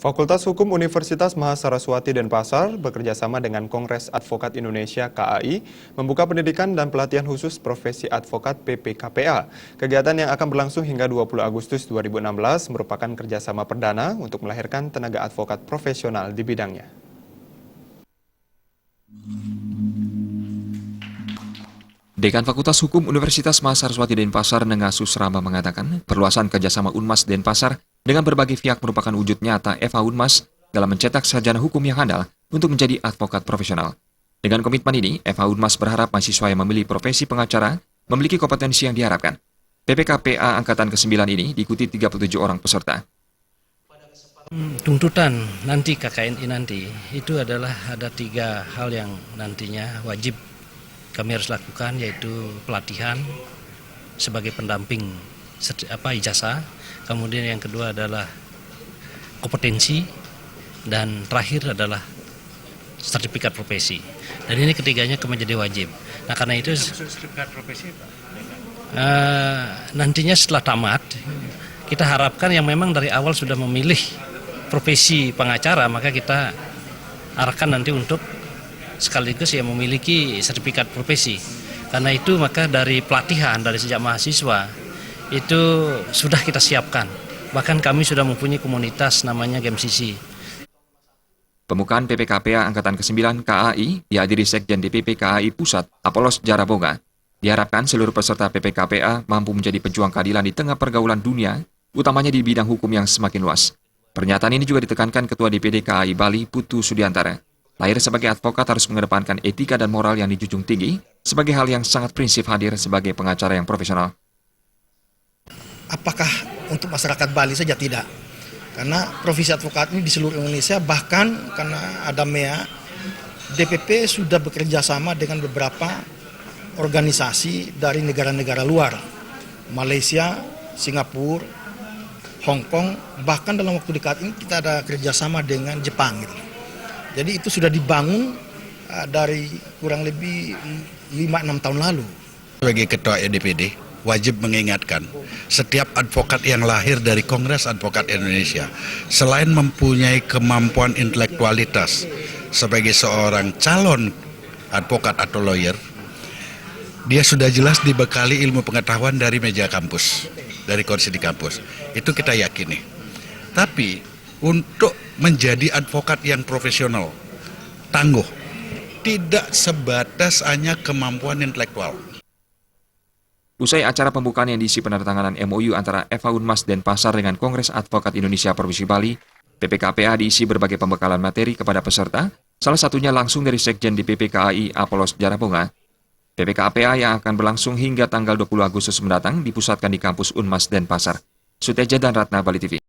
Fakultas Hukum Universitas Mahasaraswati Denpasar bekerjasama dengan Kongres Advokat Indonesia (KAI) membuka pendidikan dan pelatihan khusus profesi advokat PPKPA. Kegiatan yang akan berlangsung hingga 20 Agustus 2016 merupakan kerjasama perdana untuk melahirkan tenaga advokat profesional di bidangnya. Dekan Fakultas Hukum Universitas Mahasaraswati Denpasar Nengah Susrama mengatakan perluasan kerjasama Unmas Denpasar dengan berbagai pihak merupakan wujud nyata FH Unmas dalam mencetak sarjana hukum yang handal untuk menjadi advokat profesional. Dengan komitmen ini, FH Unmas berharap mahasiswa yang memilih profesi pengacara memiliki kompetensi yang diharapkan. PPKPA Angkatan ke-9 ini diikuti 37 orang peserta. Tuntutan nanti KKNI nanti itu adalah ada 3 hal yang nantinya wajib kami harus lakukan, yaitu pelatihan sebagai pendamping ijazah, kemudian yang kedua adalah kompetensi, dan terakhir adalah sertifikat profesi. Dan ini ketiganya menjadi wajib. Nah, karena itu sertifikat profesi nantinya setelah tamat kita harapkan yang memang dari awal sudah memilih profesi pengacara, maka kita arahkan nanti untuk sekaligus yang memiliki sertifikat profesi. Karena itu maka dari pelatihan dari sejak mahasiswa itu sudah kita siapkan. Bahkan kami sudah mempunyai komunitas namanya GEMSISI. Pembukaan PPKPA Angkatan ke-9 KAI dihadiri Sekjen DPP KAI Pusat Apolos Jaraboga. Diharapkan seluruh peserta PPKPA mampu menjadi pejuang keadilan di tengah pergaulan dunia, utamanya di bidang hukum yang semakin luas. Pernyataan ini juga ditekankan Ketua DPD KAI Bali Putu Sudiantara. Lahir sebagai advokat harus mengedepankan etika dan moral yang dijunjung tinggi sebagai hal yang sangat prinsip hadir sebagai pengacara yang profesional. Apakah untuk masyarakat Bali saja? Tidak. Karena profesi advokat ini di seluruh Indonesia, bahkan karena ada MEA, DPP sudah bekerja sama dengan beberapa organisasi dari negara-negara luar. Malaysia, Singapura, Hong Kong, bahkan dalam waktu dekat ini kita ada kerjasama dengan Jepang. Jadi itu sudah dibangun dari kurang lebih 5-6 tahun lalu. Sebagai Ketua DPD, wajib mengingatkan setiap advokat yang lahir dari Kongres Advokat Indonesia, selain mempunyai kemampuan intelektualitas sebagai seorang calon advokat atau lawyer, dia sudah jelas dibekali ilmu pengetahuan dari meja kampus, dari kursi di kampus. Itu kita yakini. Tapi untuk menjadi advokat yang profesional, tangguh, tidak sebatas hanya kemampuan intelektual. Usai acara pembukaan yang diisi penandatanganan MOU antara FH Unmas Denpasar dengan Kongres Advokat Indonesia Provinsi Bali, PPKPA diisi berbagai pembekalan materi kepada peserta, salah satunya langsung dari Sekjen DPP KAI Apolos Jaraboga. PPKPA yang akan berlangsung hingga tanggal 20 Agustus mendatang dipusatkan di kampus Unmas Denpasar. Suteja dan Ratna, Bali TV.